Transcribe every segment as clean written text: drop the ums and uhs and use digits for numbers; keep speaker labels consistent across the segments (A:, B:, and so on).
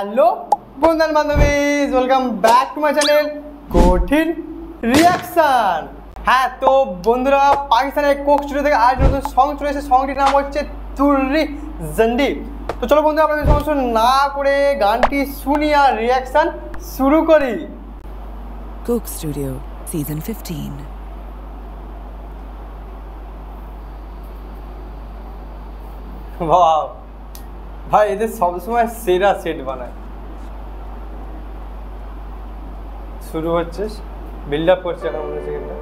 A: Hello বন্ধু বান্ধবী, welcome back to my channel কঠিন রিয়াকশন। হ্যাঁ তো বন্ধুরা, পাকিস্তানের কোক স্টুডিও থেকে আজ নতুন সং চলে এসেছে। সংটির নাম হচ্ছে তুর্রি জন্ডি। তো চলো বন্ধুরা, আপনাদের সমস্যা না করে গানটি শুনি আর রিয়াকশন শুরু করি।
B: Coke studio season 15।
A: বাহ ভাই, এদের সবসময় সেরা সেট বানায়। শুরু হচ্ছে, বিল্ড আপ করছে এখন মনে হচ্ছে কিন্তু।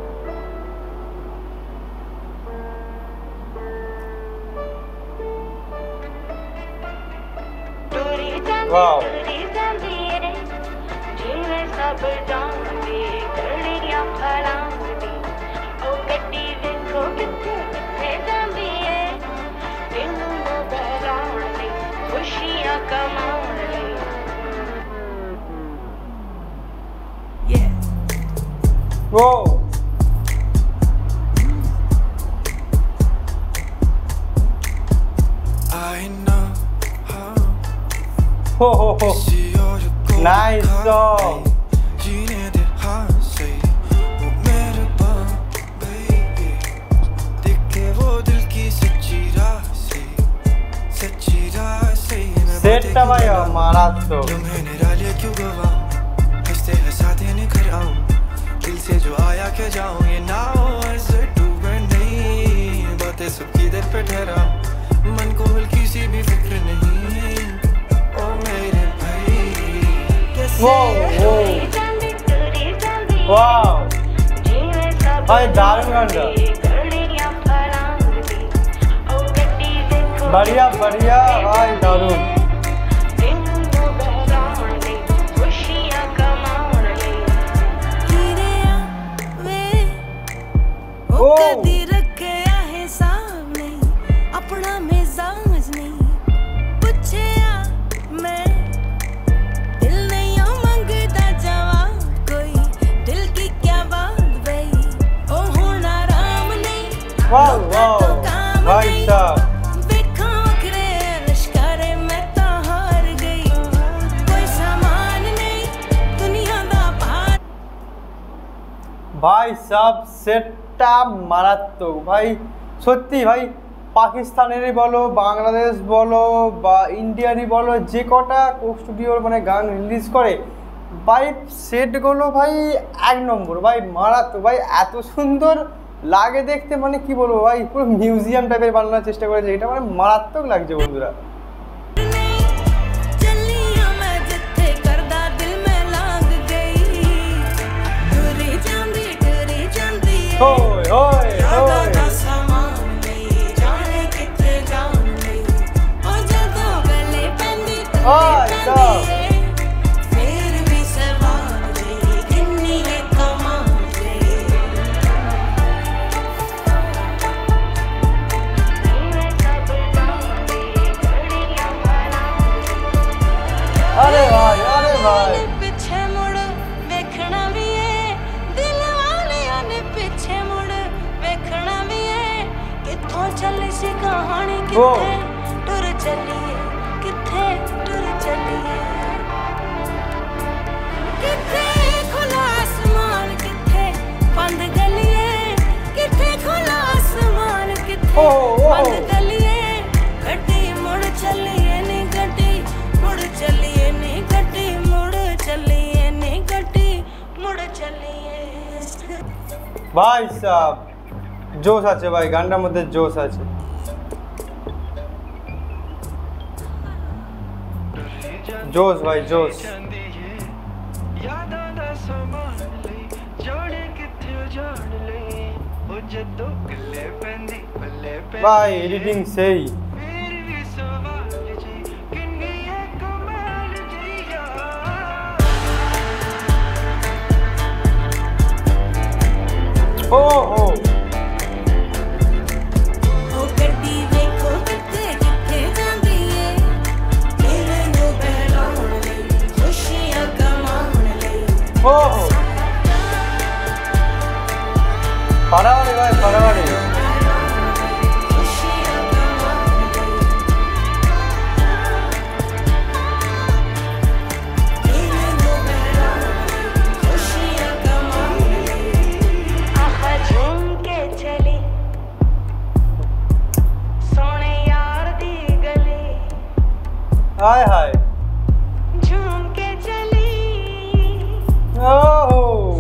A: वाओ वो हो नाइस सॉन्ग। सेट भाई हमारा तो दिल से जो आया क्या जाऊं ये नाव ऐसे डूबे नहीं, बातें सबकी दिल पे ठहरा, मन को हल्की सी भी फिक्र नहीं। ओ मेरे भाई वाओ भाई, दारुण गाना, बढ़िया बढ़िया भाई, दारुण। वाह वाह भाई साहब, भाई साहब সেটটা মারাত্মক ভাই। সত্যি ভাই, পাকিস্তানেরই বলো, বাংলাদেশ বলো বা ইন্ডিয়ারই বলো, যে কটা কোক স্টুডিওর মানে গান রিলিজ করে ভাই, সেটগুলো ভাই এক নম্বর ভাই, মারাত্মক ভাই। এত সুন্দর লাগে দেখতে, মানে কি বলবো ভাই, পুরো মিউজিয়াম টাইপের বানানোর চেষ্টা করেছে। এটা মানে মারাত্মক লাগছে বন্ধুরা। ओए ओए ओए अरे भाई, अरे भाई,
C: चली सी कहानी किथे टुर चलिए, किथे टुर चलिए, किथे खुला आसमान, किथे बंद गलिए, किथे खुला आसमान, किथे बंद गलिए, गड्डी मुड़ चलिए नी, गड्डी मुड़ चलिए नी, गड्डी मुड़ चलिए नी, गड्डी मुड़ चलिए।
A: भाई साहब जोश আছে ভাই, গানটার মধ্যে জোশ আছে। जोश भाई जोश। भाई एडिटिंग सही। ओ हो फरारी भाई, फरारी।
C: झूम के चली
A: ও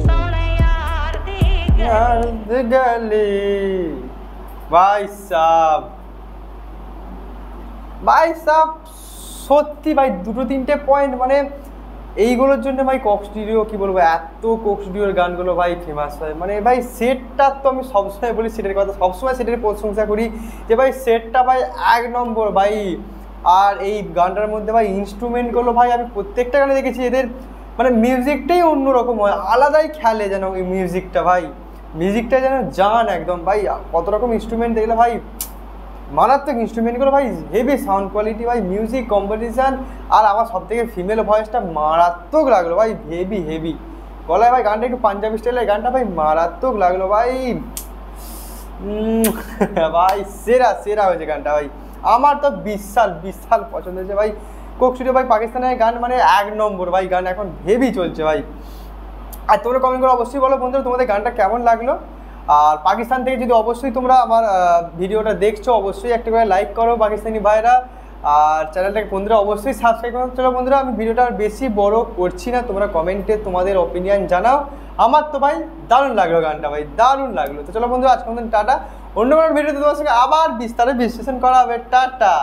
C: सोने यार दे गए
A: গলি ভাই সাব সত্যি ভাই দুটো তিনটে পয়েন্ট মানে এইগুলোর জন্য ভাই কোক স্টুডিও কি বলবো, এত কোক স্টুডিওর গানগুলো ভাই ফেমাস হয়। মানে ভাই সেটটা তো আমি সবসময় বলি, সেটের কথা সবসময় সেটের প্রশংসা করি যে ভাই সেটটা ভাই এক নম্বর ভাই। আর এই গানটার মধ্যে ভাই ইনস্ট্রুমেন্টগুলো ভাই আমি প্রত্যেকটা গানে দেখেছি এদের মানে মিউজিকটাই অন্যরকম হয়, আলাদাই খেলে যেন ওই মিউজিকটা ভাই, মিউজিকটা যেন জান একদম ভাই। কত রকম ইনস্ট্রুমেন্ট দেখলে ভাই, মারাত্মক ইনস্ট্রুমেন্টগুলো ভাই, হেভি সাউন্ড কোয়ালিটি ভাই, মিউজিক কম্পোজিশন। আর আমার সবথেকে ফিমেল ভয়েসটা মারাত্মক লাগলো ভাই, হেভি হেভি গলায় ভাই, গানটা একটু পাঞ্জাবি স্টাইলের গানটা ভাই মারাত্মক লাগলো ভাই। ভাই সেরা সেরা হয়েছে গানটা ভাই, আমার তো বিশাল বিশাল পছন্দ হয়েছে ভাই। কোক স্টুডিও ভাই পাকিস্তানের গান মানে এক নম্বর ভাই, গান এখন হেভি চলছে ভাই। আর তোমরা কমেন্ট করে অবশ্যই বলো বন্ধুরা তোমাদের গানটা কেমন লাগলো। আর পাকিস্তান থেকে যদি অবশ্যই তোমরা আমার ভিডিওটা দেখছো অবশ্যই একটা করে লাইক করো পাকিস্তানি ভাইরা, আর চ্যানেলটাকে বন্ধুরা অবশ্যই সাবস্ক্রাইব করো। চলো বন্ধুরা আমি ভিডিওটা আর বেশি বড় করছি না, তোমরা কমেন্টে তোমাদের অপিনিয়ন জানাও। আমার তো ভাই দারুণ লাগলো গানটা ভাই, দারুণ লাগলো। তো চলো বন্ধুরা আজকে টাটা, অন্য কোনো ভিডিওতে তোমার সঙ্গে আবার বিস্তারে বিশ্লেষণ করা হবে। টাটা।